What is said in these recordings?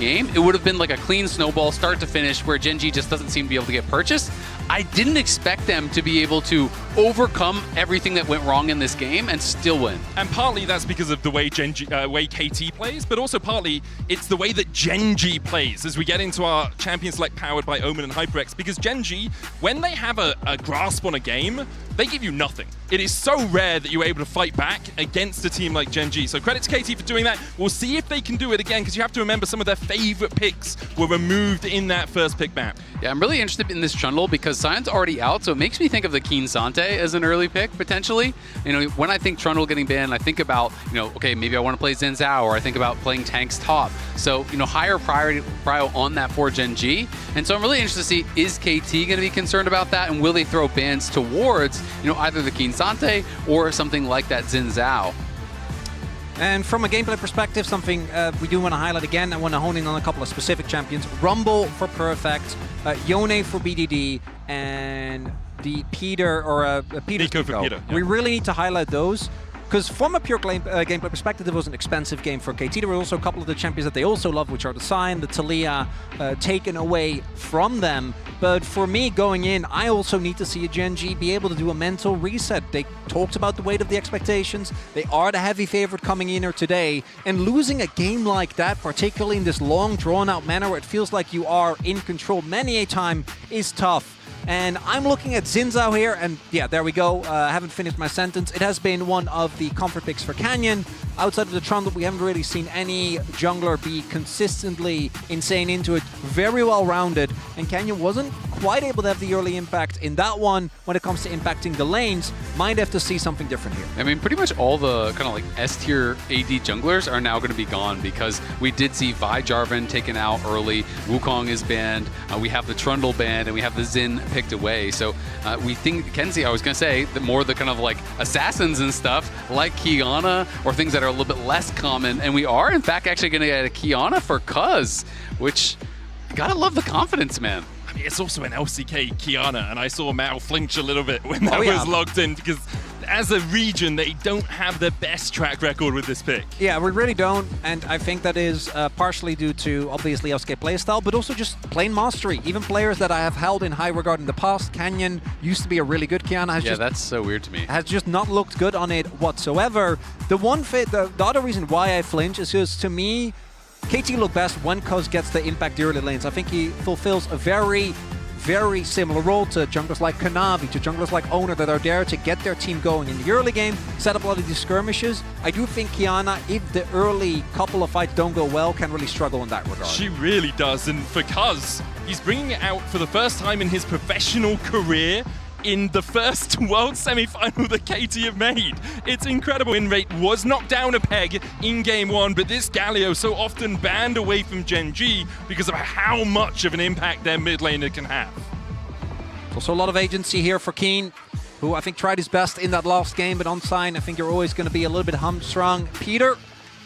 game, it would have been like a clean snowball start to finish where Gen G just doesn't seem to be able to get purchased. I didn't expect them to be able to overcome everything that went wrong in this game and still win. And partly that's because of the way way KT plays, but also partly it's the way that Gen G plays as we get into our Champion Select powered by Omen and HyperX, because Gen G, when they have a grasp on a game, they give you nothing. It is so rare that you're able to fight back against a team like Gen G. So credit to KT for doing that. We'll see if they can do it again, because you have to remember some of their favorite picks were removed in that first pick map. Yeah, I'm really interested in this Trundle because Sion's already out, so it makes me think of the Keen Sante as an early pick, potentially. You know, when I think Trundle getting banned, I think about, you know, okay, maybe I want to play Xin Zhao, or I think about playing tanks top. So, you know, higher priority on that for Gen G. And so I'm really interested to see, is KT going to be concerned about that, and will they throw bans towards, you know, either the Keen Sante or something like that Xin Zhao? And from a gameplay perspective, something we do want to highlight again, I want to hone in on a couple of specific champions. Rumble for Perfect, Yone for BDD, and the Peter, or Peter. Nico for Peter. We really need to highlight those, because from a pure gameplay perspective, it was an expensive game for KT. There were also a couple of the champions that they also love, which are the Sion, the Taliyah, taken away from them. But for me, going in, I also need to see a Gen G be able to do a mental reset. They talked about the weight of the expectations. They are the heavy favorite coming in here today. And losing a game like that, particularly in this long, drawn-out manner where it feels like you are in control many a time, is tough. And I'm looking at Xin Zhao here, and yeah, there we go. I haven't finished my sentence. It has been one of the comfort picks for Canyon. Outside of the Trundle, we haven't really seen any jungler be consistently insane into it. Very well-rounded, and Canyon wasn't quite able to have the early impact in that one when it comes to impacting the lanes. Might have to see something different here. I mean, pretty much all the kind of like S-tier AD junglers are now going to be gone, because we did see Vi Jarvan taken out early. Wukong is banned. We have the Trundle banned, and we have the Xin picked away. So we think, Kenzie, I was going to say, the more the kind of like assassins and stuff, like Kiana, or things that are a little bit less common. And we are, in fact, actually going to get a Kiana for Cuz, which, you gotta love the confidence, man. I mean, it's also an LCK Kiana, and I saw Mao flinch a little bit when that was logged in, because as a region, they don't have the best track record with this pick. Yeah, we really don't, and I think that is partially due to, obviously, LCK playstyle, but also just plain mastery. Even players that I have held in high regard in the past, Canyon used to be a really good Kiana. Yeah, that's so weird to me. Has just not looked good on it whatsoever. The other reason why I flinch is just, to me, KT look best when Cuz gets the impact the early lanes. I think he fulfills a very, very similar role to junglers like Kanavi, to junglers like Oner, that are there to get their team going in the early game, set up a lot of these skirmishes. I do think Kiana, if the early couple of fights don't go well, can really struggle in that regard. She really does, and for Cuz, he's bringing it out for the first time in his professional career in the first world semi-final that KT have made. It's incredible. Win rate was knocked down a peg in game one, but this Galio so often banned away from Gen G because of how much of an impact their mid laner can have. Also a lot of agency here for Keen, who I think tried his best in that last game, but on sign, I think you're always going to be a little bit hamstrung. Peter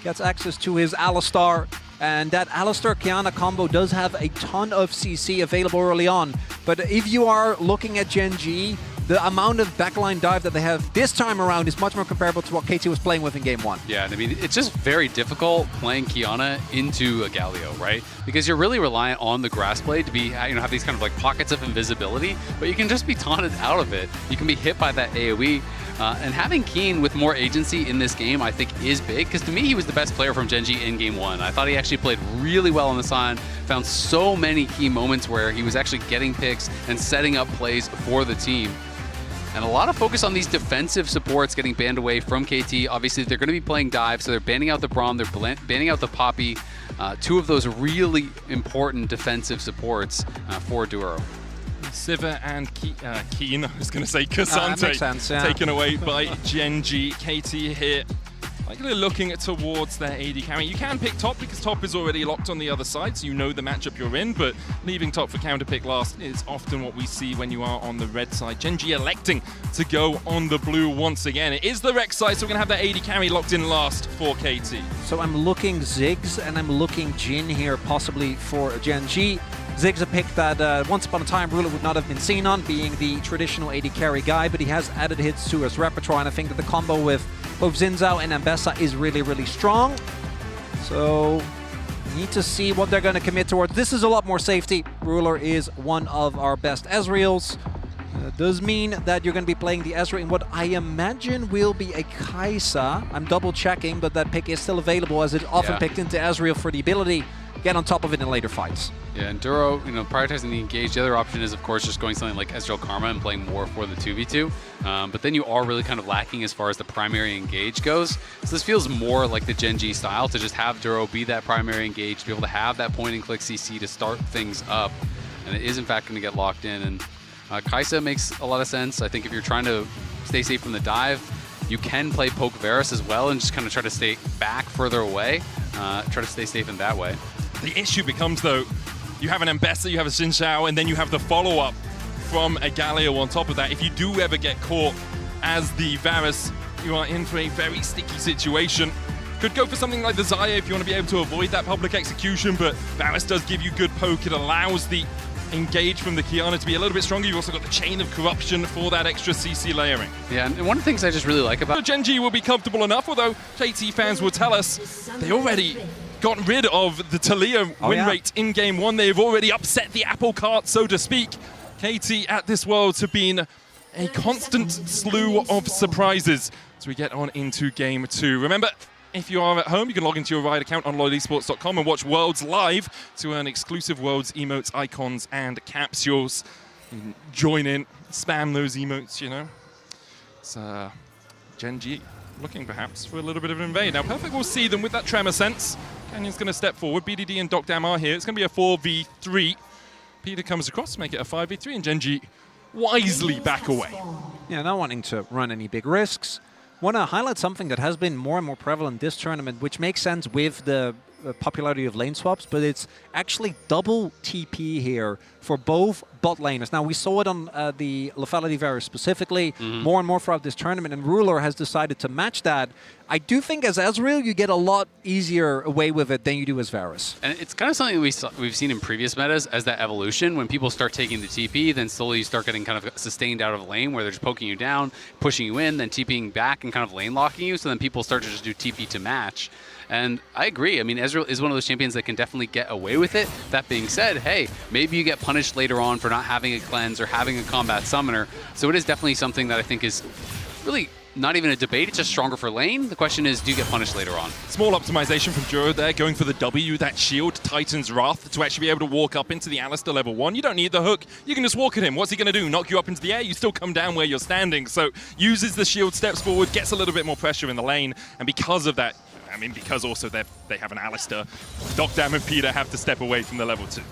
gets access to his Alistar, and that Alistar-Kiana combo does have a ton of CC available early on. But if you are looking at Gen G, the amount of backline dive that they have this time around is much more comparable to what KT was playing with in game one. Yeah, I mean, it's just very difficult playing Kiana into a Galio, right? Because you're really reliant on the grass blade to be, have these kind of like pockets of invisibility, but you can just be taunted out of it. You can be hit by that AoE. And having Keen with more agency in this game, I think, is big, because to me, he was the best player from Gen G in game one. I thought he actually played really well on the side, found so many key moments where he was actually getting picks and setting up plays for the team. And a lot of focus on these defensive supports getting banned away from KT. Obviously, they're going to be playing dive, so they're banning out the Braum, they're banning out the Poppy. Two of those really important defensive supports for Duro. Sivir and Keen, I was going to say Cassante, makes sense, yeah. Taken away by Gen G. KT here, likely looking towards their AD carry. You can pick top because top is already locked on the other side, so you know the matchup you're in, but leaving top for counter pick last is often what we see when you are on the red side. Gen G electing to go on the blue once again. It is the Rex side, so we're going to have that AD carry locked in last for KT. So I'm looking Ziggs and I'm looking Jin here possibly for Gen G. Ziggs a pick that once upon a time Rula would not have been seen on, being the traditional AD carry guy, but he has added hits to his repertoire, and I think that the combo with both Xin Zhao and Ambessa is really, really strong. So Need to see what they're going to commit towards. This is a lot more safety. Ruler is one of our best Ezreals. Does mean that you're going to be playing the Ezreal in what I imagine will be a Kai'Sa. I'm double checking, but that pick is still available as it's often picked into Ezreal for the ability get on top of it in later fights. Yeah, and Duro, prioritizing the engage. The other option is, of course, just going something like Ezreal Karma and playing more for the 2v2. But then you are really kind of lacking as far as the primary engage goes. So this feels more like the Gen G style, to just have Duro be that primary engage, to be able to have that point-and-click CC to start things up. And it is, in fact, going to get locked in. And Kai'Sa makes a lot of sense. I think if you're trying to stay safe from the dive, you can play Poke Varus as well and just kind of try to stay back further away. Try to stay safe in that way. The issue becomes, though, you have an Ambessa, you have a Xin Zhao, and then you have the follow-up from a Galio on top of that. If you do ever get caught as the Varus, you are in for a very sticky situation. Could go for something like the Xayah if you want to be able to avoid that public execution, but Varus does give you good poke. It allows the engage from the Qiyana to be a little bit stronger. You've also got the Chain of Corruption for that extra CC layering. Yeah, and one of the things I just really like about Gen G will be comfortable enough, although KT fans will tell us they already got rid of the Taliyah win rate in game one. They've already upset the apple cart, so to speak. KT at this Worlds have been a constant slew of surprises as we get on into game two. Remember, if you are at home, you can log into your Riot account on loyalesports.com and watch Worlds live to earn exclusive Worlds emotes, icons, and capsules. You can join in, spam those emotes, It's Gen G looking perhaps for a little bit of an invade. Now, Perfect will see them with that Tremor Sense. Canyon's going to step forward. BDD and Dokdam are here. It's going to be a 4v3. Peter comes across to make it a 5v3, and Gen G wisely back away. Yeah, not wanting to run any big risks. Want to highlight something that has been more and more prevalent this tournament, which makes sense with the popularity of lane swaps, but it's actually double TP here for both bot laners. Now, we saw it on the Lethality Varus specifically, more and more throughout this tournament, and Ruler has decided to match that. I do think as Ezreal, you get a lot easier away with it than you do as Varus. And it's kind of something we've seen in previous metas as that evolution. When people start taking the TP, then slowly you start getting kind of sustained out of lane where they're just poking you down, pushing you in, then TPing back and kind of lane locking you. So then people start to just do TP to match. And I agree. I mean, Ezreal is one of those champions that can definitely get away with it. That being said, hey, maybe you get punished later on for not having a cleanse or having a combat summoner. So it is definitely something that I think is really not even a debate. It's just stronger for lane. The question is, do you get punished later on? Small optimization from Duro there, going for the W, that shield, Titan's Wrath, to actually be able to walk up into the Alistar level 1. You don't need the hook. You can just walk at him. What's he going to do? Knock you up into the air? You still come down where you're standing. So uses the shield, steps forward, gets a little bit more pressure in the lane. And because of that, I mean, because also they have an Alistar, Dokdam and Peter have to step away from the level 2.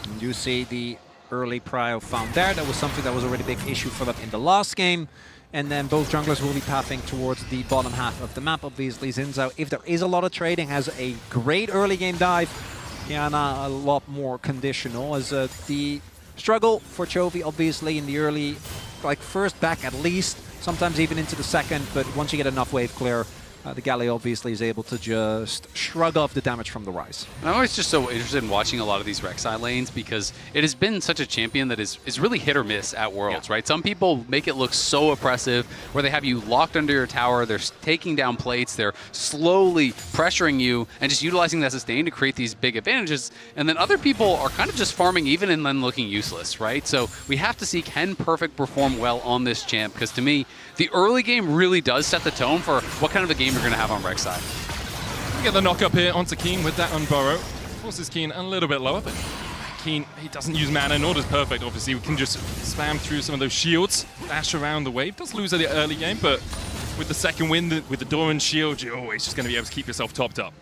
And you see the early prio found there. That was something that was already a big issue for them in the last game. And then both junglers will be pathing towards the bottom half of the map. Obviously, Xin Zhao, if there is a lot of trading, has a great early game dive. Qiyana a lot more conditional, as the struggle for Chovy, obviously, in the early, first back at least, sometimes even into the second, but once you get enough wave clear, the Galio obviously is able to just shrug off the damage from the Rise. I'm always just so interested in watching a lot of these Rek'Sai lanes because it has been such a champion that is really hit or miss at Worlds, right? Some people make it look so oppressive where they have you locked under your tower, they're taking down plates, they're slowly pressuring you and just utilizing that sustain to create these big advantages. And then other people are kind of just farming even and then looking useless, right? So we have to see, can Perfect perform well on this champ? Because to me, the early game really does set the tone for what kind of a game you're going to have on Rek'Sai. We get the knock up here onto Keen with that Unburrow. Forces Keen a little bit lower, but Keen, he doesn't use mana, nor does Perfect, obviously. We can just spam through some of those shields, dash around the wave. Does lose at the early game, but with the second win, with the Doran shield, you're always just going to be able to keep yourself topped up.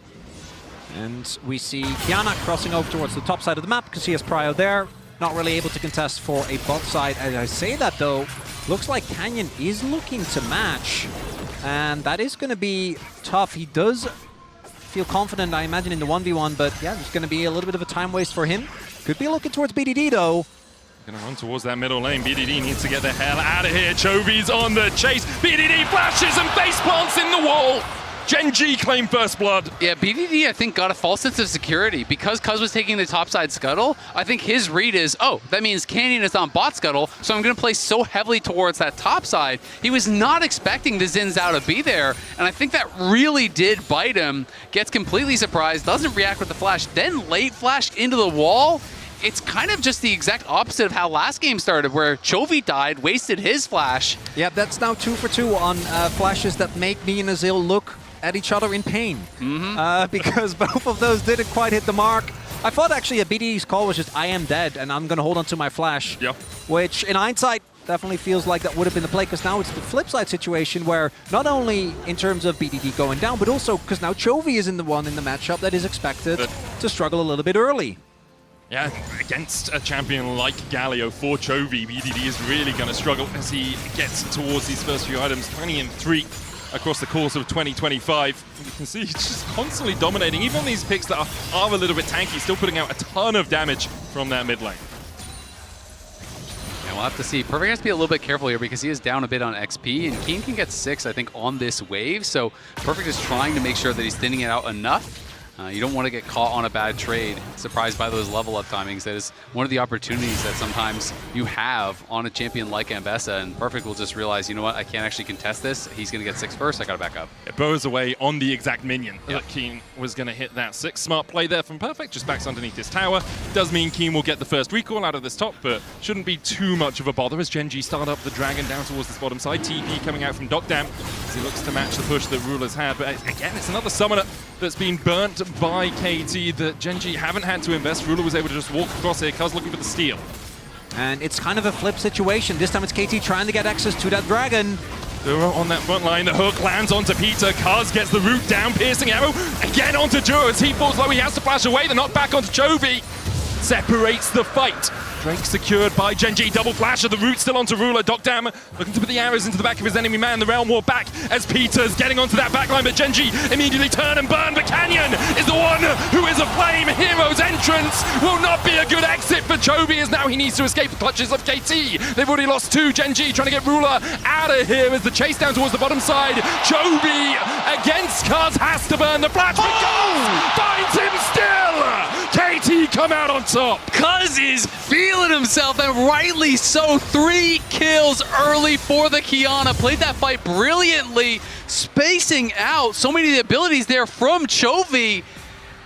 And we see Qiyana crossing over towards the top side of the map because he has prio there. Not really able to contest for a bot side. As I say that, though, looks like Canyon is looking to match. And that is going to be tough. He does feel confident, I imagine, in the 1v1. But yeah, there's going to be a little bit of a time waste for him. Could be looking towards BDD, though. Gonna run towards that middle lane. BDD needs to get the hell out of here. Chovy's on the chase. BDD flashes and face plants in the wall. GENG claim first blood. Yeah, BDD, I think, got a false sense of security. Because Cuz was taking the topside scuttle, I think his read is, oh, that means Canyon is on bot scuttle, so I'm going to play so heavily towards that top side. He was not expecting the Xin Zhao to be there, and I think that really did bite him. Gets completely surprised, doesn't react with the flash, then late flash into the wall. It's kind of just the exact opposite of how last game started, where Chovy died, wasted his flash. Yeah, that's now 2 for 2 on flashes that make me and Azil look at each other in pain. Because both of those didn't quite hit the mark. I thought actually a BDD's call was just, I am dead, and I'm going to hold on to my flash. Yep. Which, in hindsight, definitely feels like that would have been the play, because now it's the flip side situation where not only in terms of BDD going down, but also because now Chovy is in the matchup that is expected to struggle a little bit early. Yeah, against a champion like Galio for Chovy, BDD is really going to struggle as he gets towards these first few items. 20 and 3 across the course of 2025. You can see he's just constantly dominating, even on these picks that are a little bit tanky, still putting out a ton of damage from that mid lane. Yeah, we'll have to see. Perfect has to be a little bit careful here because he is down a bit on XP, and Keen can get 6, I think, on this wave. So Perfect is trying to make sure that he's thinning it out enough. You don't want to get caught on a bad trade, surprised by those level up timings. That is one of the opportunities that sometimes you have on a champion like Ambessa, and Perfect will just realize, you know what, I can't actually contest this. He's going to get 6 first, I got to back up. It bows away on the exact minion that Keen was going to hit that 6. Smart play there from Perfect, just backs underneath his tower. Does mean Keen will get the first recall out of this top, but shouldn't be too much of a bother as GENG start up the Dragon down towards this bottom side. TP coming out from Dokdam as he looks to match the push that Ruler's had. But again, it's another summoner that's been burnt by KT that GENG haven't had to invest. Ruler was able to just walk across here. Cuz looking for the steal. And it's kind of a flip situation. This time it's KT trying to get access to that Dragon. Duro on that front line. The hook lands onto Peter. Cuz gets the root down. Piercing arrow. Again onto Duro as he falls low. He has to flash away. The knock back onto Chovy. Separates the fight. Drake secured by GENG. Double flash of the root still onto Ruler. Dokdam looking to put the arrows into the back of his enemy man. The Realm War back as Peter's getting onto that backline, but GENG immediately turn and burn. But Canyon is the one who is aflame. Hero's entrance will not be a good exit for Chovy as now he needs to escape the clutches of KT. They've already lost 2. GENG trying to get Ruler out of here as the chase down towards the bottom side. Chovy against Cuz has to burn the flash. Finds him still. KT come out on top. Cuz is feeling himself, and rightly so. 3 kills early for the Kiana. Played that fight brilliantly, spacing out so many of the abilities there from Chovy.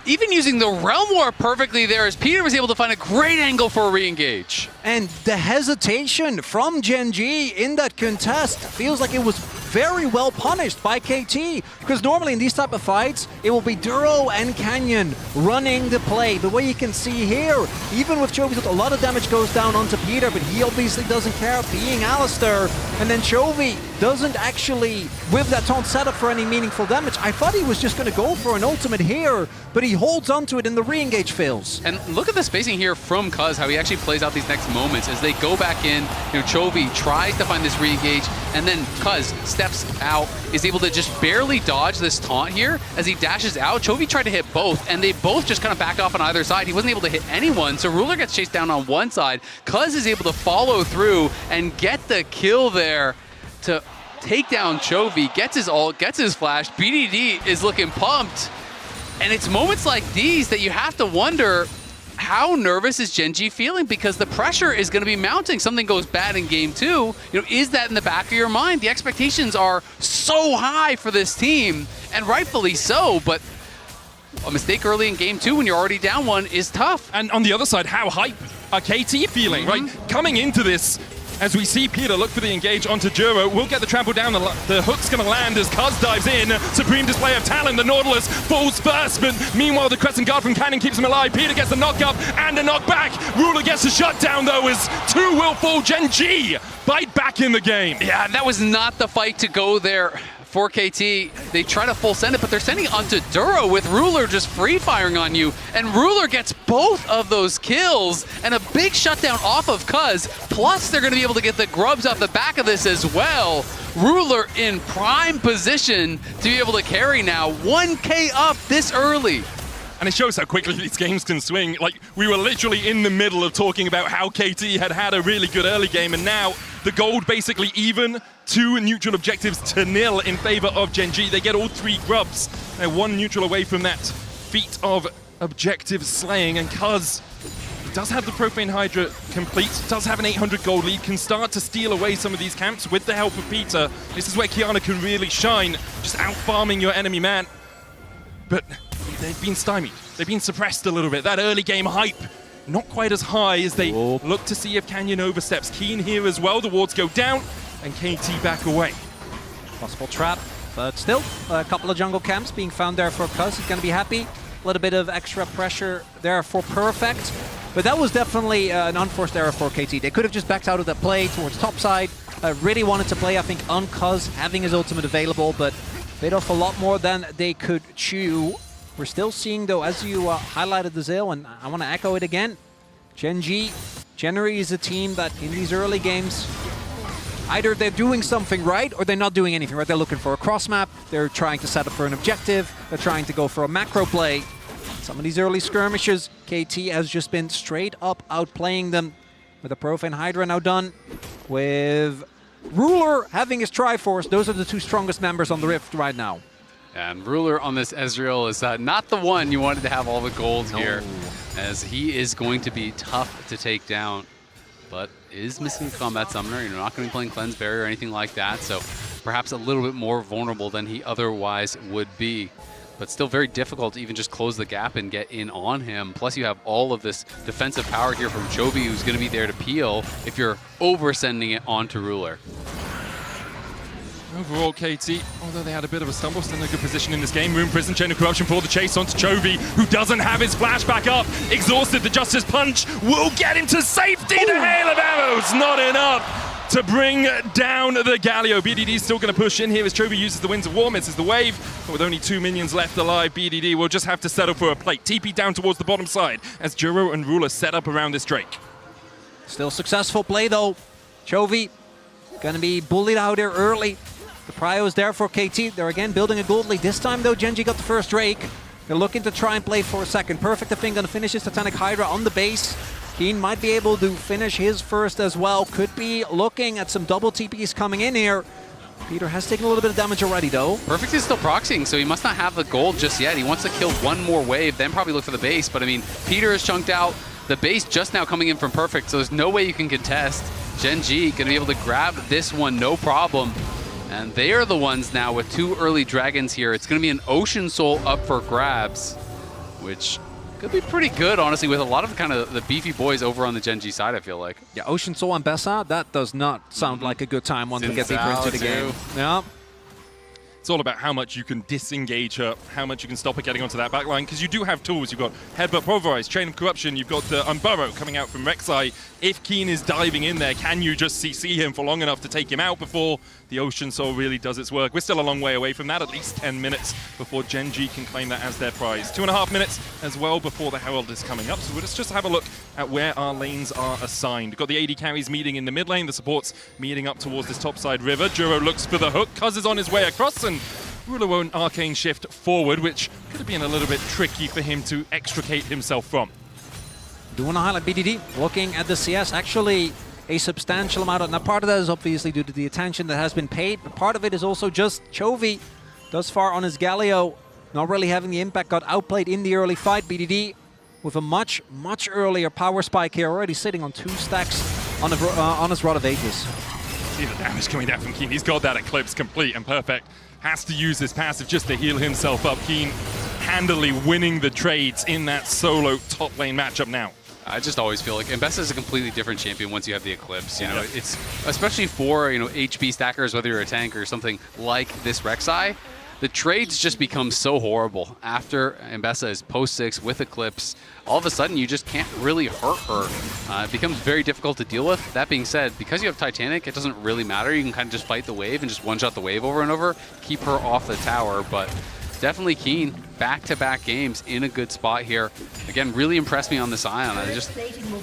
Even using the Realm War perfectly there as Peter was able to find a great angle for a re-engage. And the hesitation from GENG in that contest feels like it was very well punished by KT, because normally in these type of fights, it will be Duro and Canyon running the play. The way you can see here, even with Chovy, a lot of damage goes down onto Peter, but he obviously doesn't care, being Alistair. And then Chovy doesn't actually whip that taunt setup for any meaningful damage. I thought he was just going to go for an ultimate here, but he holds onto it and the re-engage fails. And look at the spacing here from Cuz, how he actually plays out these next moments as they go back in. You know, Chovy tries to find this re-engage, and then Cuz steps out, is able to just barely dodge this taunt here as he dashes out. Chovy tried to hit both, and they both just kind of backed off on either side. He wasn't able to hit anyone, so Ruler gets chased down on one side. Cuz is able to follow through and get the kill there to take down Chovy, gets his ult, gets his flash. BDD is looking pumped. And it's moments like these that you have to wonder, how nervous is GENG feeling? Because the pressure is going to be mounting. Something goes bad in game 2. You know, is that in the back of your mind? The expectations are so high for this team, and rightfully so, but a mistake early in game 2 when you're already down 1 is tough. And on the other side, how hype are KT feeling, right? Coming into this, as we see Peter look for the engage onto Duro, we'll get the trample down, the hook's gonna land as Cuz dives in. Supreme display of talent, the Nautilus falls first, but meanwhile the Crescent Guard from Cannon keeps him alive. Peter gets the knock up and a knock back. Ruler gets the shutdown though as 2 will fall. GENG bite back in the game. Yeah, that was not the fight to go there for KT. They try to full send it, but they're sending it onto Duro with Ruler just free firing on you. And Ruler gets both of those kills and a big shutdown off of Cuz. Plus, they're going to be able to get the grubs off the back of this as well. Ruler in prime position to be able to carry now. 1K up this early. And it shows how quickly these games can swing. Like, we were literally in the middle of talking about how KT had had a really good early game, and now The gold basically even, 2 neutral objectives to 0 in favor of GenG. They get all 3 grubs. They're 1 neutral away from that feat of objective slaying, and Cuz does have the Profane Hydra complete, does have an 800 gold lead, can start to steal away some of these camps with the help of Peter. This is where Kiana can really shine, just out-farming your enemy man. But they've been stymied. They've been suppressed a little bit. That early game hype, not quite as high as they look to see if Canyon oversteps. Keen here as well, the wards go down, and KT back away. Possible trap, but still, a couple of jungle camps being found there for Cuz. He's going to be happy. A little bit of extra pressure there for Perfect. But that was definitely an unforced error for KT. They could have just backed out of that play towards topside. Really wanted to play, I think, on Cuz, having his ultimate available, but bit off a lot more than they could chew. We're still seeing, though, as you highlighted the Zeal, and I want to echo it again, GenG generally is a team that in these early games, either they're doing something right or they're not doing anything right. They're looking for a cross map, they're trying to set up for an objective, they're trying to go for a macro play. Some of these early skirmishes, KT has just been straight up outplaying them, with the Profane Hydra now done, with Ruler having his Triforce. Those are the 2 strongest members on the Rift right now. And Ruler on this Ezreal is not the one you wanted to have all the gold here, as he is going to be tough to take down, but is missing Combat Summoner. You're not going to be playing Cleanse Barrier or anything like that, so perhaps a little bit more vulnerable than he otherwise would be. But still very difficult to even just close the gap and get in on him. Plus you have all of this defensive power here from Chovy, who's going to be there to peel if you're oversending it onto Ruler. Overall, KT, although they had a bit of a stumble, still in a good position in this game. Rune Prison, Chain of Corruption for the chase onto Chovy, who doesn't have his flash back up. Exhausted, the Justice Punch will get him to safety. The hail of arrows, not enough to bring down the Galio. BDD's still going to push in here as Chovy uses the Winds of War, misses the wave. But with only 2 minions left alive, BDD will just have to settle for a plate. TP down towards the bottom side as Juro and Ruler set up around this Drake. Still successful play though. Chovy going to be bullied out here early. The prio is there for KT. They're again building a gold lead. This time though, GenG got the first Drake. They're looking to try and play for a second. Perfect, I think, going to finish his Titanic Hydra on the base. Keen might be able to finish his first as well. Could be looking at some double TPs coming in here. Peter has taken a little bit of damage already, though. Perfect is still proxying, so he must not have the gold just yet. He wants to kill 1 more wave, then probably look for the base. But I mean, Peter is chunked out. The base just now coming in from Perfect, so there's no way you can contest. GenG going to be able to grab this one, no problem. And they are the ones now with 2 early dragons here. It's going to be an Ocean Soul up for grabs, which could be pretty good, honestly, with a lot of kind of the beefy boys over on the GenG side, I feel like. Yeah, Ocean Soul and Bessa, that does not sound like a good time once we get deeper into the game. Yeah. It's all about how much you can disengage her, how much you can stop her getting onto that backline, because you do have tools. You've got Headbutt, Pulverize, Chain of Corruption, you've got the Unburrow coming out from Rek'Sai. If Keen is diving in there, can you just CC him for long enough to take him out before the Ocean Soul really does its work? We're still a long way away from that, at least 10 minutes before GenG can claim that as their prize. 2.5 minutes as well before the Herald is coming up, so let's just have a look at where our lanes are assigned. We've got the AD carries meeting in the mid lane, the supports meeting up towards this topside river. Juro looks for the hook, Cuz is on his way across, and Ruler won't arcane shift forward, which could have been a little bit tricky for him to extricate himself from. Do want to highlight BDD, looking at the CS, actually a substantial amount of, now part of that is obviously due to the attention that has been paid, but part of it is also just Chovy thus far on his Galio, not really having the impact, got outplayed in the early fight. BDD with a much earlier power spike here, already sitting on 2 stacks on his Rod of Ages. See the damage coming down from Keen. He's got that Eclipse complete and perfect. Has to use his passive just to heal himself up. Keen handily winning the trades in that solo top lane matchup now. I just always feel like Mbessa is a completely different champion once you have the Eclipse. You know, it's especially for HP stackers, whether you're a tank or something like this Rek'Sai. The trades just become so horrible after Mbessa is post 6 with Eclipse. All of a sudden, you just can't really hurt her. It becomes very difficult to deal with. That being said, because you have Titanic, it doesn't really matter. You can kind of just fight the wave and just one-shot the wave over and over, keep her off the tower. But definitely Keen, back-to-back games in a good spot here. Again, really impressed me on this Ion. I just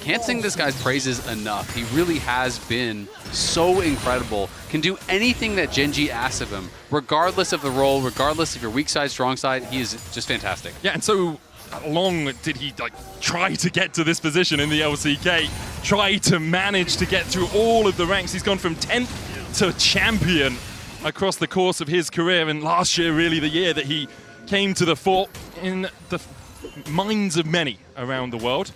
can't sing this guy's praises enough. He really has been so incredible. Can do anything that GenG asks of him, regardless of the role, regardless of your weak side, strong side. He is just fantastic. Yeah, and so long did he try to get to this position in the LCK. try to manage to get through all of the ranks. He's gone from 10th to champion across the course of his career, and last year really the year that he came to the fore in the minds of many around the world.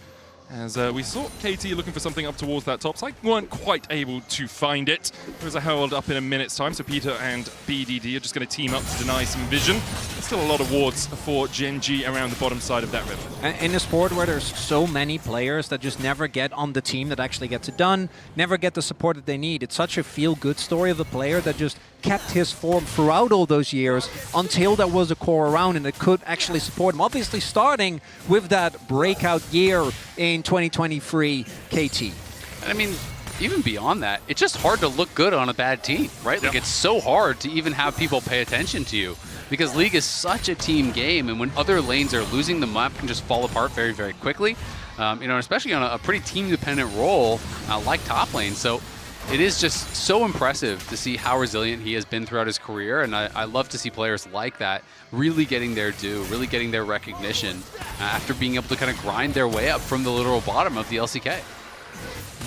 As we saw KT looking for something up towards that top side, weren't quite able to find it. There was a herald up in a minute's time, so Peter and BDD are just going to team up to deny some vision. There's still a lot of wards for GENG around the bottom side of that river. In a sport where there's so many players that just never get on the team that actually gets it done, never get the support that they need, it's such a feel-good story of a player that just kept his form throughout all those years until there was a core around and it could actually support him. Obviously starting with that breakout year in 2023 KT. And I mean, even beyond that, it's just hard to look good on a bad team, right? Like, it's so hard to even have people pay attention to you because League is such a team game, and when other lanes are losing, the map can just fall apart very, very quickly. You know, especially on a pretty team-dependent role like top lane. So it is just so impressive to see how resilient he has been throughout his career, and I love to see players like that really getting their due, really getting their recognition after being able to kind of grind their way up from the literal bottom of the LCK.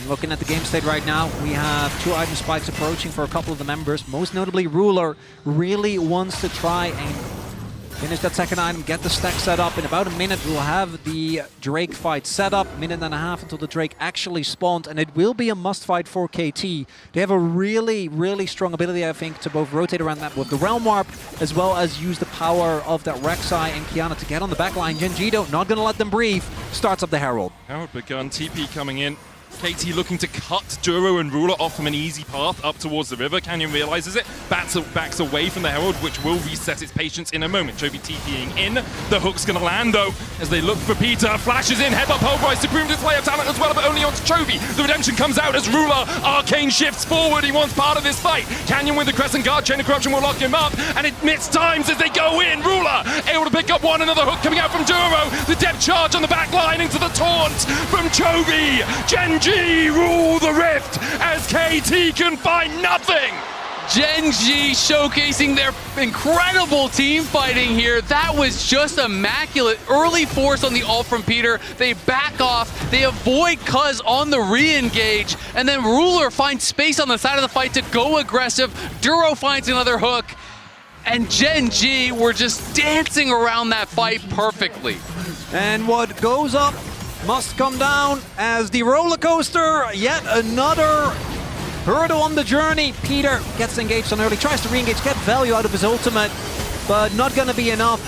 Looking at the game state right now, we have 2 item spikes approaching for a couple of the members. Most notably, Ruler really wants to try and finish that second item, get the stack set up. In about a minute, we'll have the Drake fight set up. Minute and a half until the Drake actually spawned, and it will be a must fight for KT. They have a really, really strong ability, I think, to both rotate around that with the Realm Warp, as well as use the power of that Rek'Sai and Qiyana to get on the back line. GENG, though, not going to let them breathe. Starts up the Herald. Herald begun, TP coming in. KT looking to cut Duro and Ruler off from an easy path up towards the river. Canyon realizes it, backs away from the Herald, which will reset its patience in a moment. Chovy TPing in. The hook's going to land, though, as they look for Peter. Flashes in, headbutt pulverized, supreme display of talent as well, but only onto Chovy. The redemption comes out as Ruler. Arcane shifts forward. He wants part of this fight. Canyon with the Crescent Guard. Chain of Corruption will lock him up, and it missed times as they go in. Ruler able to pick up one. Another hook coming out from Duro. The depth charge on the back line into the taunt from Chovy. GENG rule the rift as KT can find nothing. GENG showcasing their incredible team fighting here. That was just immaculate. Early force on the ult from Peter. They back off. They avoid Cuz on the re-engage. And then Ruler finds space on the side of the fight to go aggressive. Duro finds another hook. And GENG were just dancing around that fight perfectly. And what goes up must come down as the roller coaster, yet another hurdle on the journey. Peter gets engaged on early, tries to re-engage, get value out of his ultimate, but not gonna be enough.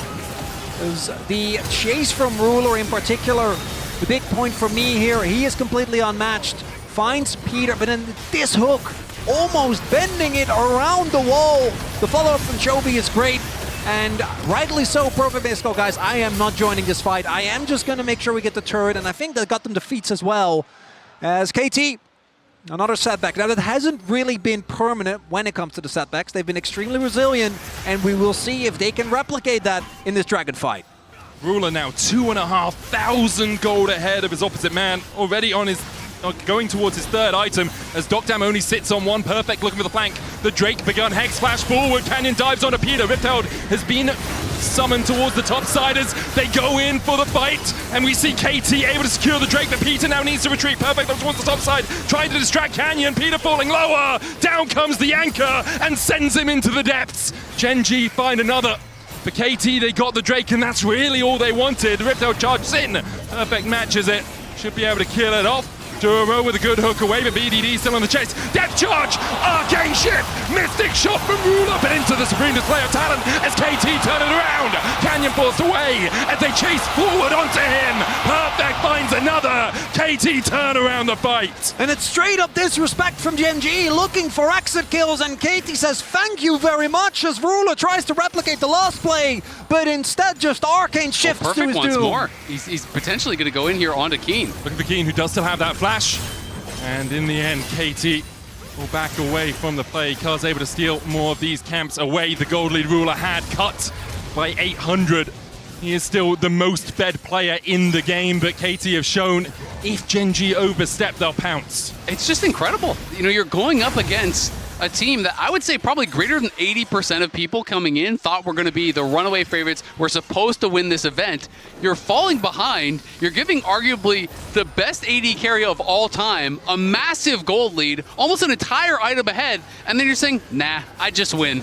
As the chase from Ruler in particular, the big point for me here, he is completely unmatched. Finds Peter, but then this hook, almost bending it around the wall. The follow-up from Chovy is great. And rightly so, Perfect Bisco, guys. I am not joining this fight. I am just going to make sure we get the turret, and I think that got them defeats as well. As KT, another setback. Now, that hasn't really been permanent when it comes to the setbacks. They've been extremely resilient, and we will see if they can replicate that in this Dragon fight. Ruler now 2,500 gold ahead of his opposite man, already on his going towards his third item as Docdam only sits on one. Perfect looking for the flank. The Drake begun. Hex flash forward. Canyon dives onto Peter. Riptide has been summoned towards the top side as they go in for the fight. And we see KT able to secure the Drake, but Peter now needs to retreat. Perfect looks towards the top side, trying to distract Canyon. Peter falling lower. Down comes the anchor and sends him into the depths. GENG find another. For KT, they got the Drake, and that's really all they wanted. Riptide charges in. Perfect matches it. Should be able to kill it off. Duro with a good hook away, but BDD still on the chase. Depth charge! Arcane shift! Mystic shot from Ruler, but into the supreme display of talent as KT turn it around. Canyon forced away as they chase forward onto him. Perfect finds another. KT turn around the fight. And it's straight up disrespect from GENG, looking for exit kills, and KT says thank you very much as Ruler tries to replicate the last play, but instead just arcane shifts to his Perfect doom. once more. He's potentially going to go in here onto Keen. Look at the Keen, who does still have that flash. And in the end, KT will back away from the play. Cuz able to steal more of these camps away. The gold lead Ruler had cut by 800. He is still the most fed player in the game, but KT have shown if GENG overstep, they'll pounce. It's just incredible. You know, you're going up against a team that I would say probably greater than 80% of people coming in thought were going to be the runaway favorites. We're supposed to win this event. You're falling behind. You're giving arguably the best AD carry of all time, a massive gold lead, almost an entire item ahead, and then you're saying, nah, I just win.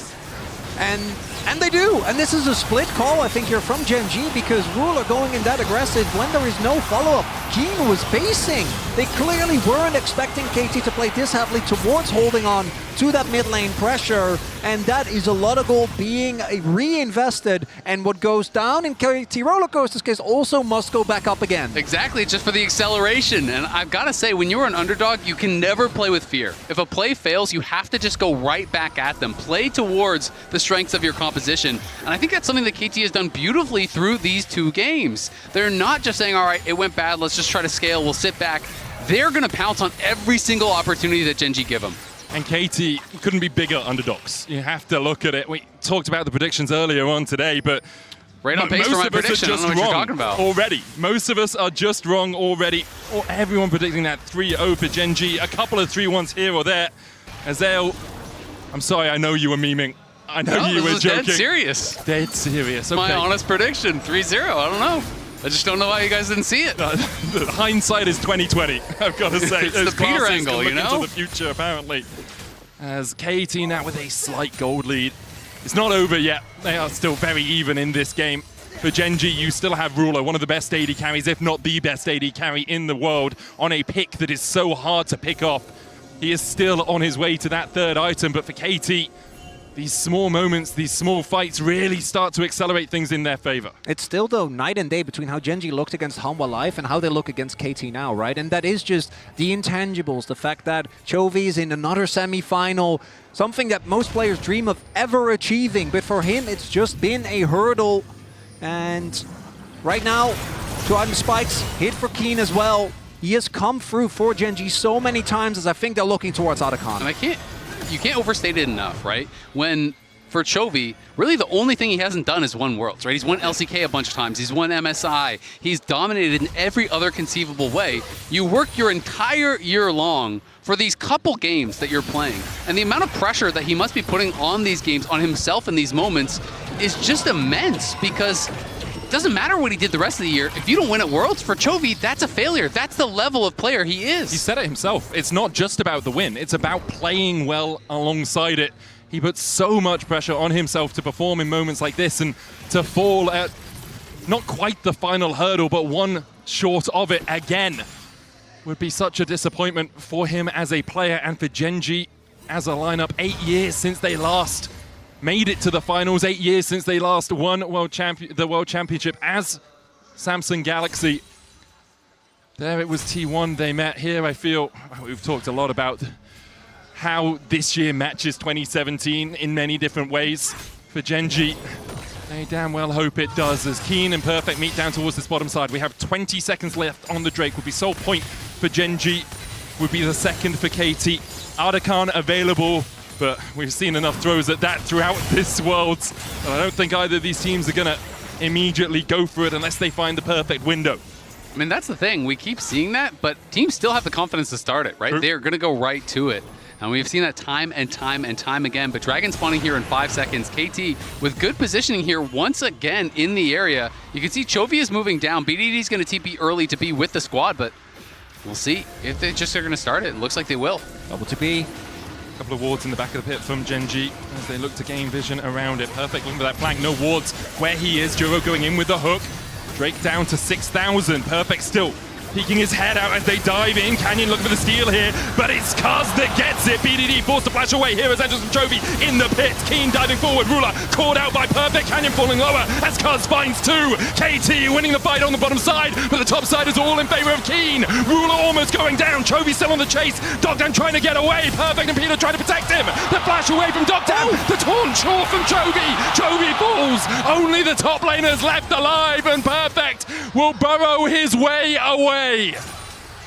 And they do. And this is a split call, I think, here from Gen G, because Rule are going in that aggressive when there is no follow-up. Keen was basing. They clearly weren't expecting KT to play this heavily towards holding on to that mid lane pressure, and that is a lot of gold being reinvested, and what goes down in KT Roller Coaster's case also must go back up again. Exactly, just for the acceleration. And I've got to say, when you're an underdog, you can never play with fear. If a play fails, you have to just go right back at them. Play towards the strengths of your composition. And I think that's something that KT has done beautifully through these 2 games. They're not just saying, all right, it went bad, let's just try to scale, we'll sit back. They're going to pounce on every single opportunity that Gen G give them. And KT couldn't be bigger underdogs. You have to look at it. We talked about the predictions earlier on today, but right on pace for my prediction. I don't know what you're talking about. Already. Most of us are just wrong already. Or everyone predicting that 3-0 for Gen G. A couple of 3-1s here or there. Azale, I'm sorry, I know you were memeing. I know you were joking. Dead serious. Dead serious. Okay. My honest prediction, 3-0. I don't know. I just don't know why you guys didn't see it. Hindsight is 20/20. I've got to say. It's the Peter angle, you know? Into the future, apparently. As KT now with a slight gold lead. It's not over yet. They are still very even in this game. For Gen G, you still have Ruler, one of the best AD carries, if not the best AD carry in the world, on a pick that is so hard to pick off. He is still on his way to that 3rd item, but for KT, these small moments, these small fights really start to accelerate things in their favor. It's still, though, night and day between how Gen G looked against Hanwha Life and how they look against KT now, right? And that is just the intangibles, the fact that Chovy is in another semi-final, something that most players dream of ever achieving, but for him, it's just been a hurdle. And right now, 2 item spikes, hit for Keen as well. He has come through for Gen G so many times as I think they're looking towards Otacon. And you can't overstate it enough, right? When, for Chovy, really the only thing he hasn't done is won Worlds, right? He's won LCK a bunch of times. He's won MSI. He's dominated in every other conceivable way. You work your entire year long for these couple games that you're playing. And the amount of pressure that he must be putting on these games, on himself in these moments, is just immense, because it doesn't matter what he did the rest of the year. If you don't win at Worlds, for Chovy, that's a failure. That's the level of player he is. He said it himself. It's not just about the win. It's about playing well alongside it. He puts so much pressure on himself to perform in moments like this, and to fall at not quite the final hurdle, but one short of it again would be such a disappointment for him as a player and for Gen G as a lineup. 8 years since they last made it to the finals, 8 years since they last won the World Championship as Samsung Galaxy. There it was T1 they met. Here I feel we've talked a lot about how this year matches 2017 in many different ways. For Gen G, they damn well hope it does, as Keen and Perfect meet down towards this bottom side. We have 20 seconds left on the Drake. Would be sole point for Gen G, would be the 2nd for KT. Otacon available, but we've seen enough throws at that throughout this Worlds, and I don't think either of these teams are going to immediately go for it unless they find the perfect window. I mean, that's the thing. We keep seeing that, but teams still have the confidence to start it, right? True. They're going to go right to it. And we've seen that time and time and time again. But Dragon spawning here in 5 seconds. KT with good positioning here once again in the area. You can see Chovy is moving down. BDD is going to TP early to be with the squad, but we'll see if they just are going to start it. It looks like they will. Double to B. A couple of wards in the back of the pit from Gen G as they look to gain vision around it. Perfect looking for that flank. No wards where he is. Juro going in with the hook. Drake down to 6,000. Perfect still peeking his head out as they dive in. Canyon looking for the steal here, but it's Cuz that gets it. BDD forced to flash away. Here is Angels and Chovy in the pit. Keen diving forward. Ruler caught out by Perfect. Canyon falling lower as Cuz finds 2. KT winning the fight on the bottom side, but the top side is all in favor of Keen. Ruler almost going down. Chovy still on the chase. Dogdown trying to get away. Perfect and Peter trying to protect him. The flash away from Dogdown. The taunt short from Chovy. Chovy falls. Only the top laners left alive, and Perfect will burrow his way away.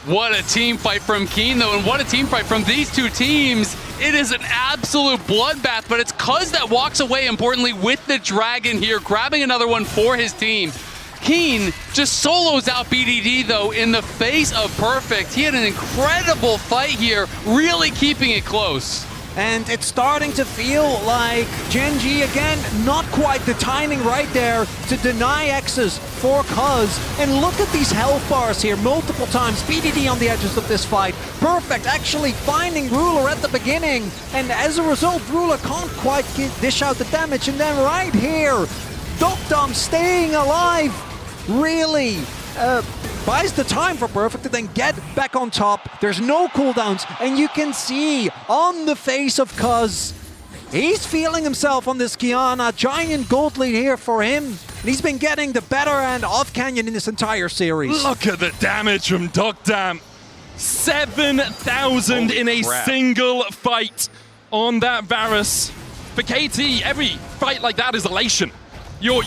What a team fight from Keen, though, and what a team fight from these two teams. It is an absolute bloodbath, but it's Cuz that walks away, importantly, with the Dragon here, grabbing another one for his team. Keen just solos out BDD, though, in the face of Perfect. He had an incredible fight here, really keeping it close. And it's starting to feel like GENG, again, not quite the timing right there to deny X's for Cuz. And look at these health bars here multiple times. BDD on the edges of this fight. Perfect, actually finding Ruler at the beginning. And as a result, Ruler can't quite dish out the damage. And then right here, Dokdom staying alive really buys the time for Perfect to then get back on top. There's no cooldowns, and you can see on the face of Cuz, he's feeling himself on this Kiana. Giant gold lead here for him, and he's been getting the better end of Canyon in this entire series. Look at the damage from Dokdom. 7,000 in a single fight on that Varus. For KT, every fight like that is elation. You're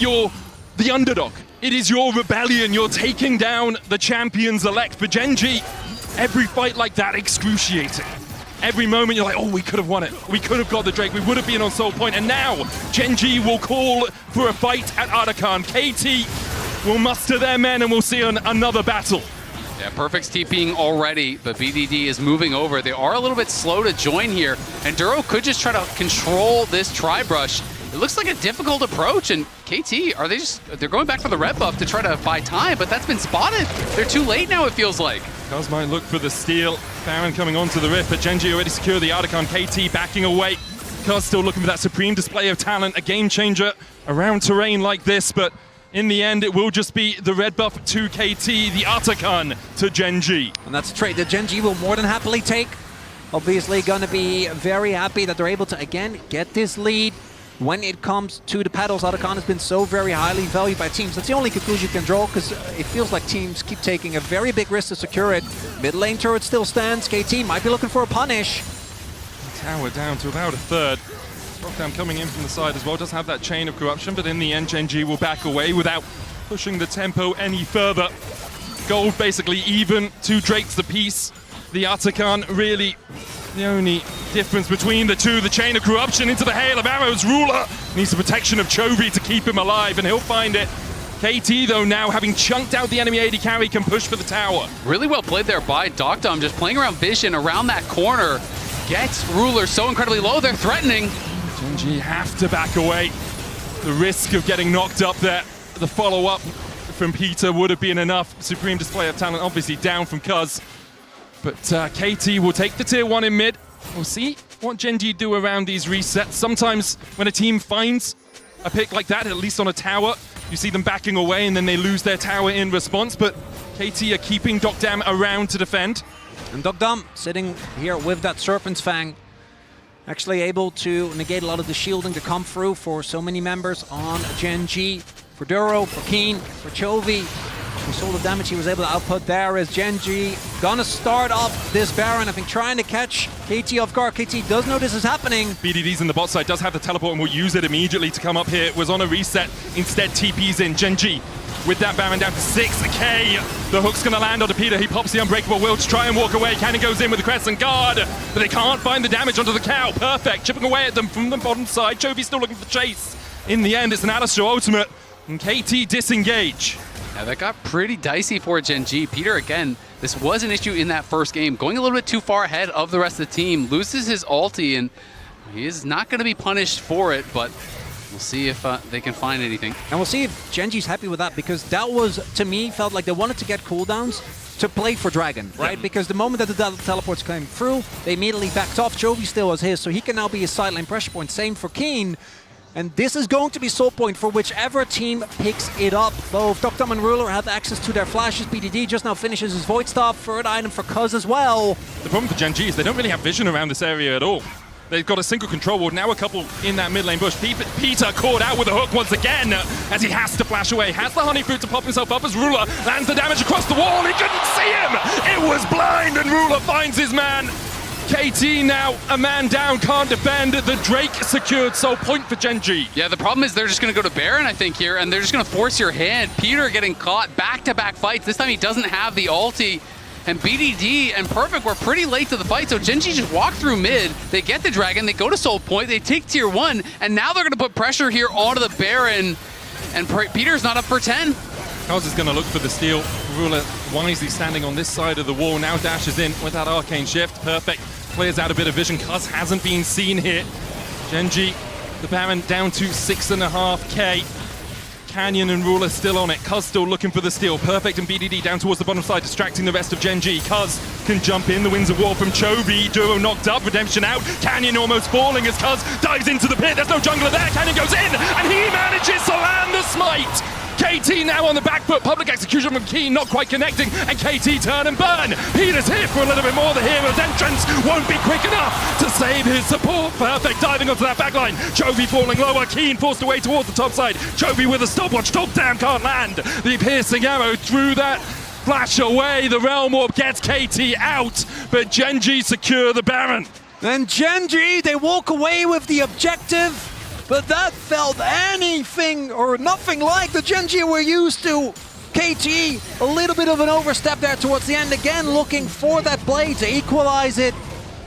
the underdog. It is your rebellion. You're taking down the champions elect. For GENG, every fight like that, excruciating. Every moment you're like, oh, we could have won it. We could have got the Drake. We would have been on Soul Point. And now, GENG will call for a fight at Arakan. KT will muster their men and we'll see another battle. Yeah, Perfect's TPing already, but BDD is moving over. They are a little bit slow to join here, and Duro could just try to control this tri-brush. It looks like a difficult approach, and KT, they're going back for the red buff to try to buy time, but that's been spotted. They're too late now, it feels like. Cuz might look for the steal. Baron coming onto the rift, but GENG already secured the Arakan. KT backing away. Cuz still looking for that supreme display of talent, a game changer around terrain like this, but in the end, it will just be the red buff to KT, the Arakan to GENG. And that's a trade that GENG will more than happily take. Obviously gonna be very happy that they're able to, again, get this lead. When it comes to the pedals, Arakan has been so very highly valued by teams. That's the only conclusion you can draw, because it feels like teams keep taking a very big risk to secure it. Mid lane turret still stands. KT might be looking for a punish. Tower down to about a third. Dokdom coming in from the side as well, does have that chain of corruption, but in the end, GENG will back away without pushing the tempo any further. Gold basically even, 2 Drakes apiece. The Arakan really the only difference between the two. The chain of corruption into the hail of arrows. Ruler needs the protection of Chovy to keep him alive, and he'll find it. KT, though, now having chunked out the enemy AD carry, can push for the tower. Really well played there by Dokdom, just playing around vision around that corner. Gets Ruler so incredibly low, they're threatening. GENG have to back away. The risk of getting knocked up there, the follow-up from Peter would have been enough. Supreme display of talent, obviously down from Cuz. But KT will take the tier 1 in mid. We'll see what GENG do around these resets. Sometimes when a team finds a pick like that, at least on a tower, you see them backing away and then they lose their tower in response. But KT are keeping Dokdom around to defend. And Dokdom sitting here with that Serpent's Fang, actually able to negate a lot of the shielding to come through for so many members on GENG. For Duro, for Keen, for Chovy. We saw the damage he was able to output there as GENG gonna start off this Baron. I think trying to catch KT off guard. KT does know this is happening. BDD's in the bot side, does have the teleport and will use it immediately to come up here. It was on a reset, instead TP's in. GENG with that Baron down to 6k. The hook's gonna land onto Peter. He pops the Unbreakable Will to try and walk away. Cannon goes in with the Crescent Guard, but they can't find the damage onto the cow. Perfect, chipping away at them from the bottom side. Chovy's still looking for the chase. In the end, it's an Alistar ultimate, and KT disengage. Yeah, that got pretty dicey for GENG. Peter, again, this was an issue in that first game. Going a little bit too far ahead of the rest of the team. Loses his ulti, and he is not going to be punished for it, but we'll see if they can find anything. And we'll see if GENG's happy with that, because that was, to me, felt like they wanted to get cooldowns to play for Dragon, right? Yeah. Because the moment that the teleports came through, they immediately backed off. Chovy still has his, so he can now be a sideline pressure point. Same for Keen. And this is going to be soul point for whichever team picks it up. Both Dokdom and Ruler have access to their flashes. BDD just now finishes his Void Staff. Third item for Cuz as well. The problem for GENG is they don't really have vision around this area at all. They've got a single control ward, now a couple in that mid lane bush. Peter caught out with a hook once again as he has to flash away. Has the honey fruit to pop himself up as Ruler lands the damage across the wall. He couldn't see him! It was blind, and Ruler finds his man. KT now a man down, can't defend. The Drake secured soul point for GENG. Yeah, the problem is they're just going to go to Baron, I think, here, and they're just going to force your hand. Peter getting caught back-to-back fights. This time he doesn't have the ulti. And BDD and Perfect were pretty late to the fight, so GENG just walk through mid. They get the Dragon, they go to soul point, they take tier 1, and now they're going to put pressure here onto the Baron. And Peter's not up for 10. Cuz is going to look for the steal. Ruler wisely standing on this side of the wall, now dashes in with that arcane shift. Perfect clears out a bit of vision. Cuz hasn't been seen here. Gen.G, the Baron down to 6.5k. Canyon and Ruler still on it. Cuz still looking for the steal. Perfect and BDD down towards the bottom side, distracting the rest of Gen.G. Cuz can jump in. The Winds of War from Chovy. Duo knocked up. Redemption out. Canyon almost falling as Cuz dives into the pit. There's no jungler there. Canyon goes in and he manages to land the smite. KT now on the back foot. Public execution from Keen, not quite connecting. And KT turn and burn. Peter's here for a little bit more. The hero's entrance won't be quick enough to save his support. Perfect diving onto that backline. Chovy falling lower. Keen forced away towards the top side. Chovy with a stopwatch. Top down, can't land. The piercing arrow through that. Flash away. The Realm Warp gets KT out. But Gen.G secure the Baron. And Gen.G, they walk away with the objective. But that felt anything or nothing like the Gen.G we're used to. KT, a little bit of an overstep there towards the end. Again, looking for that play to equalize it.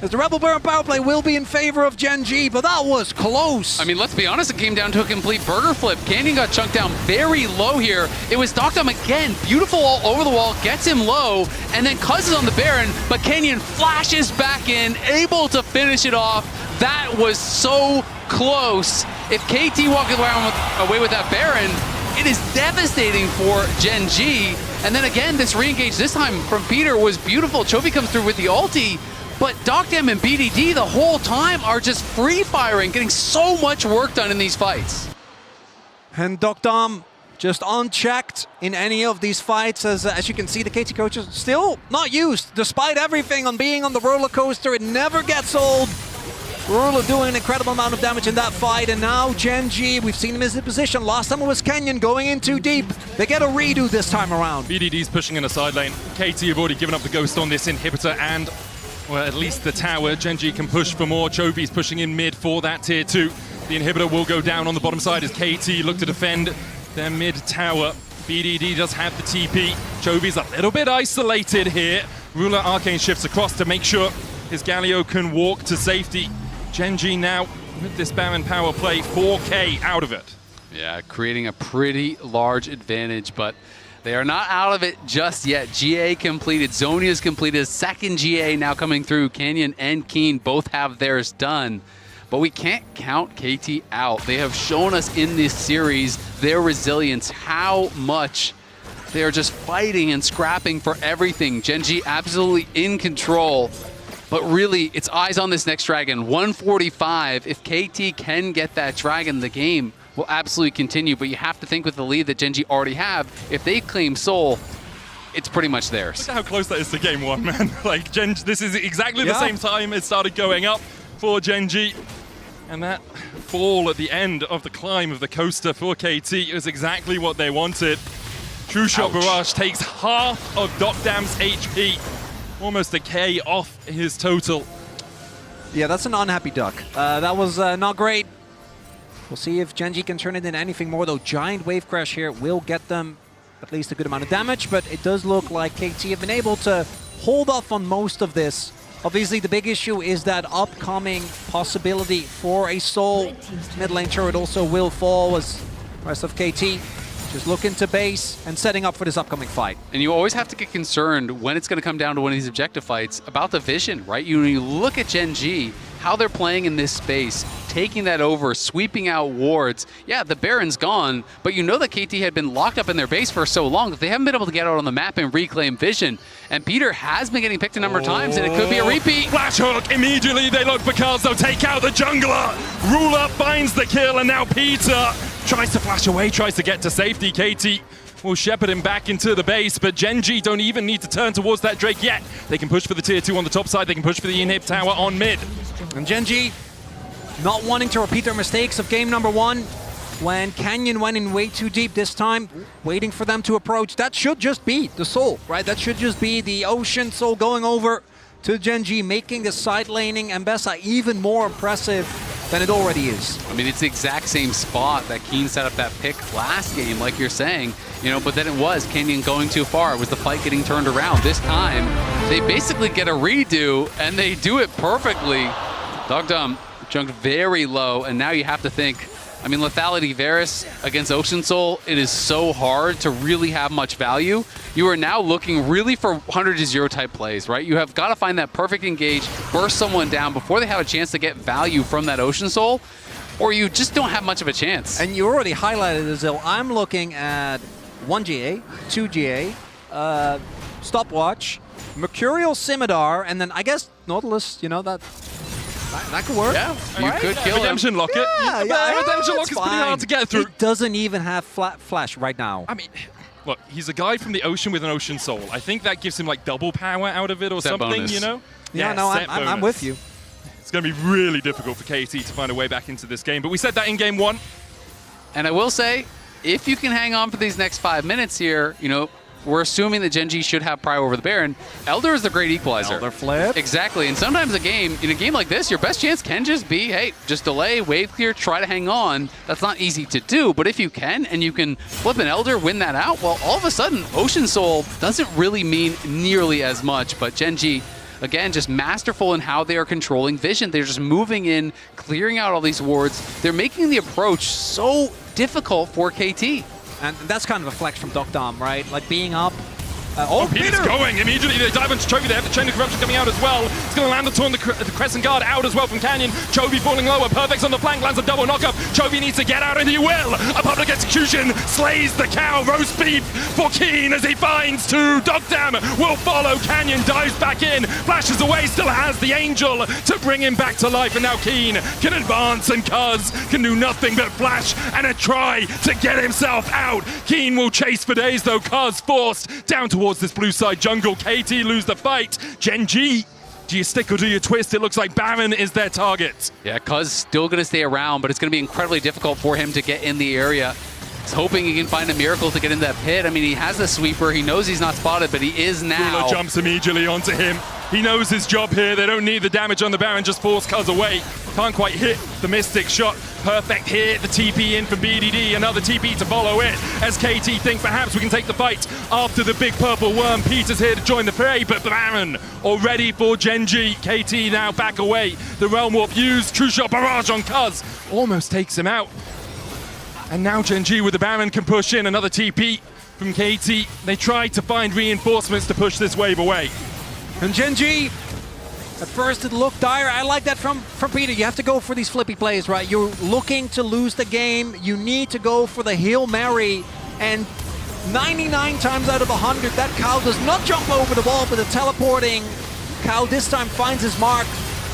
As the Rebel Baron power play will be in favor of Gen.G, but that was close. I mean, let's be honest, it came down to a complete burger flip. Canyon got chunked down very low here. It was Doctum again, beautiful all over the wall, gets him low, and then Cuz is on the Baron, but Canyon flashes back in, able to finish it off. That was so close. If KT walking away with that Baron, it is devastating for Gen.G. And then again, this re-engage this time from Peter was beautiful. Chovy comes through with the ulti, but Doctam and BDD the whole time are just free-firing, getting so much work done in these fights. And Doctam just unchecked in any of these fights. As you can see, the KT coaches still not used, despite everything on being on the roller coaster. It never gets old. Ruler doing an incredible amount of damage in that fight, and now Gen.G, we've seen him in his position. Last time it was Kenyon going in too deep. They get a redo this time around. BDD's pushing in a side lane. KT have already given up the ghost on this inhibitor and, well, at least the tower. Gen.G can push for more. Chovy's pushing in mid for that tier 2. The inhibitor will go down on the bottom side as KT look to defend their mid tower. BDD does have the TP. Chovy's a little bit isolated here. Ruler arcane shifts across to make sure his Galio can walk to safety. Gen.G now with this Baron power play, 4k out of it. Yeah, creating a pretty large advantage, but they are not out of it just yet. GA completed, Zonia's completed, second GA now coming through. Canyon and Keen both have theirs done, but we can't count KT out. They have shown us in this series their resilience, how much they are just fighting and scrapping for everything. Gen.G absolutely in control. But really, it's eyes on this next dragon. 145. If KT can get that dragon, the game will absolutely continue. But you have to think with the lead that Gen.G already have, if they claim Soul, it's pretty much theirs. Look at how close that is to game 1, man. Like, this is exactly the same time it started going up for Gen.G. And that fall at the end of the climb of the coaster for KT is exactly what they wanted. True Shot Barrage takes half of Doctam's HP. Almost a K off his total. Yeah, that's an unhappy duck. That was not great. We'll see if Gen.G can turn it into anything more, though. Giant Wave Crash here will get them at least a good amount of damage, but it does look like KT have been able to hold off on most of this. Obviously, the big issue is that upcoming possibility for a Soul mid lane turret also will fall as the rest of KT just looking to base and setting up for this upcoming fight. And you always have to get concerned when it's going to come down to one of these objective fights about the vision, right? You look at Gen.G, how they're playing in this space, taking that over, sweeping out wards. Yeah, the Baron's gone, but you know that KT had been locked up in their base for so long that they haven't been able to get out on the map and reclaim vision. And Peter has been getting picked a number of times, and it could be a repeat. Flash hook, immediately they look for Cards, they'll take out the jungler. Ruler finds the kill, and now Peter tries to flash away, tries to get to safety. KT will shepherd him back into the base, but Gen.G don't even need to turn towards that Drake yet. They can push for the tier 2 on the top side, they can push for the inhib tower on mid. And Gen.G not wanting to repeat their mistakes of game number 1 when Canyon went in way too deep this time, waiting for them to approach. That should just be the Soul, right? That should just be the Ocean Soul going over to Gen.G, making the side laning Mbessa even more impressive than it already is. I mean, it's the exact same spot that Keen set up that pick last game, like you're saying, you know, but then it was Canyon going too far. It was the fight getting turned around. This time, they basically get a redo, and they do it perfectly. Dogdom jumped very low, and now you have to think, I mean, Lethality Varus against Ocean Soul, it is so hard to really have much value. You are now looking really for 100 to 0 type plays, right? You have got to find that perfect engage, burst someone down before they have a chance to get value from that Ocean Soul, or you just don't have much of a chance. And you already highlighted it, Zil. I'm looking at 1 GA, 2 GA, Stopwatch, Mercurial Scimitar, and then I guess Nautilus, you know, that could work. Yeah, you could kill him. Redemption Locket. Redemption Locket's pretty hard to get through. It doesn't even have Flash right now. I mean, look, he's a guy from the ocean with an Ocean Soul. I think that gives him like double power out of it or Set something, bonus. you know? Yeah, no, I'm with you. It's going to be really difficult for KT to find a way back into this game, but we said that in game 1. And I will say, if you can hang on for these next 5 minutes here, you know, we're assuming that Gen G should have prior over the Baron. Elder is the great equalizer. Elder flip. Exactly. And sometimes in a game like this, your best chance can just be, hey, just delay, wave clear, try to hang on. That's not easy to do, but if you can, and you can flip an Elder, win that out, well, all of a sudden, Ocean Soul doesn't really mean nearly as much, but Gen G, again, just masterful in how they are controlling vision. They're just moving in, clearing out all these wards. They're making the approach so difficult for KT. And that's kind of a flex from Dom, right? Like being up. Peter's going immediately. They dive into Chovy. They have the Chain of Corruption coming out as well. It's going to land the Crescent Guard out as well from Canyon. Chovy falling lower. Perfect's on the flank. Lands a double knockup. Chovy needs to get out, and he will. A public execution slays the cow. Roast beef for Keen as he finds 2. Dogdam will follow. Canyon dives back in. Flashes away. Still has the Angel to bring him back to life. And now Keen can advance, and Cuz can do nothing but flash and a try to get himself out. Keen will chase for days, though. Cuz forced down towards this blue side jungle. KT lose the fight. Gen G, do you stick or do you twist? It looks like Baron is their target. Yeah, Cuz still going to stay around, but it's going to be incredibly difficult for him to get in the area. He's hoping he can find a miracle to get into that pit. I mean, he has the sweeper. He knows he's not spotted, but he is now. Ruler jumps immediately onto him. He knows his job here. They don't need the damage on the Baron, just force Cuz away. Can't quite hit the Mystic shot. Perfect here, the TP in from BDD, another TP to follow it, as KT think perhaps we can take the fight after the big purple worm. Peter's here to join the fray, but Baron already for Gen G. KT now back away. The Realm Warp used, True Shot barrage on Cuz, almost takes him out. And now Gen G with the Baron can push in, another TP from KT. They try to find reinforcements to push this wave away. And Gen G, at first it looked dire. I like that from Peter. You have to go for these flippy plays, right? You're looking to lose the game. You need to go for the Hail Mary. And 99 times out of 100, that cow does not jump over the wall, but the teleporting cow this time finds his mark.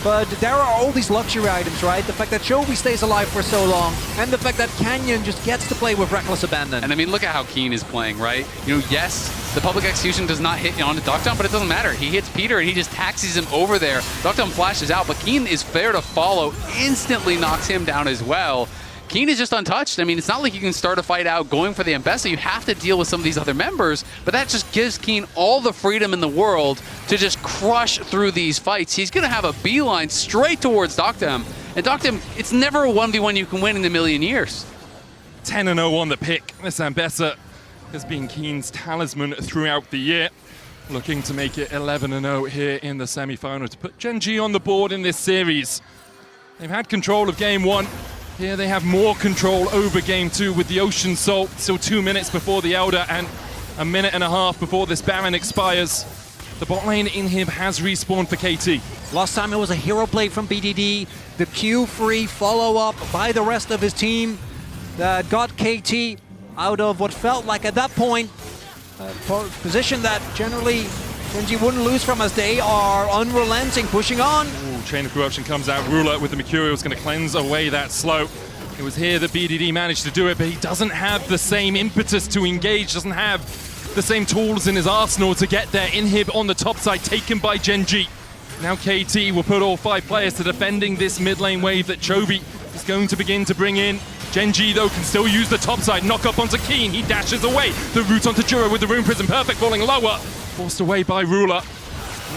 But there are all these luxury items, right? The fact that Chovy stays alive for so long, and the fact that Canyon just gets to play with reckless abandon. And I mean, look at how Keen is playing, right? You know, yes, the public execution does not hit onto Dogtown, but it doesn't matter. He hits Peter and he just taxis him over there. Dogtown flashes out, but Keen is there to follow, instantly knocks him down as well. Keen is just untouched. I mean, it's not like you can start a fight out going for the Ambessa. You have to deal with some of these other members, but that just gives Keen all the freedom in the world to just crush through these fights. He's going to have a beeline straight towards Dogtown. And Dogtown, it's never a 1v1 you can win in a million years. 10-0 on the pick. This Ambessa has been Keen's talisman throughout the year. Looking to make it 11-0 here in the semi-final to put Gen G on the board in this series. They've had control of game 1. Here they have more control over game 2 with the Ocean Soul. Still 2 minutes before the Elder and a minute and a half before this Baron expires. The bot lane inhib has respawned for KT. Last time it was a hero play from BDD. The Q-free follow-up by the rest of his team that got KT out of what felt like at that point a position that generally Gen G wouldn't lose from, as they are unrelenting, pushing on. Ooh, Chain of Corruption comes out. Ruler with the Mercurial is going to cleanse away that slow. It was here that BDD managed to do it, but he doesn't have the same impetus to engage, doesn't have the same tools in his arsenal to get there. Inhib on the top side, taken by Gen G. Now KT will put all 5 players to defending this mid lane wave that Chovy is going to begin to bring in. Gen G, though, can still use the top side. Knock up onto Keen. He dashes away. The route onto Jura with the Rune Prison. Perfect falling lower. Forced away by Ruler.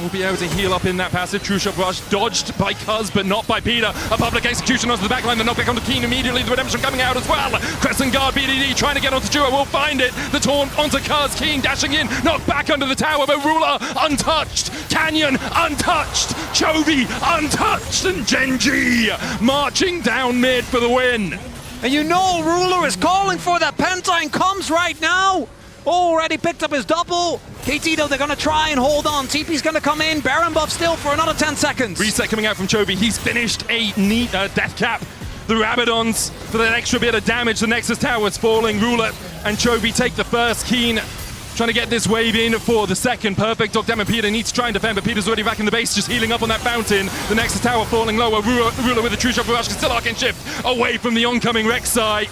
We'll be able to heal up in that passive. True Shot Rush dodged by Cuz, but not by Peter. A public execution onto the backline. The knockback onto Keen immediately. The redemption coming out as well. Crescent Guard BDD trying to get onto Jura. Will find it. The taunt onto Cuz. Keen dashing in. Knocked back under the tower, but Ruler untouched. Canyon untouched. Chovy untouched. And Gen G marching down mid for the win. And you know Ruler is calling for that. Pentine comes right now. Already picked up his double. KT though, they're gonna try and hold on. TP's gonna come in. Baron buff still for another 10 seconds. Reset coming out from Chovy. He's finished a neat death cap. The Rabadons for that extra bit of damage. The Nexus Tower's falling. Ruler and Chovy take the first. Keen trying to get this wave in for the second. Perfect. Dog Damn Peter needs to try and defend, but Peter's already back in the base, just healing up on that fountain. The Nexus Tower falling lower. Ruler with a true shot. Barrage can still arcane shift away from the oncoming Rek'Sai.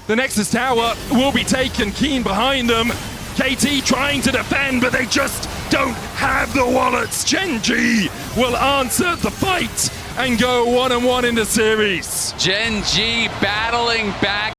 The Nexus Tower will be taken. Keen behind them. KT trying to defend, but they just don't have the wallets. GenG will answer the fight and go 1-1 in the series. GenG battling back.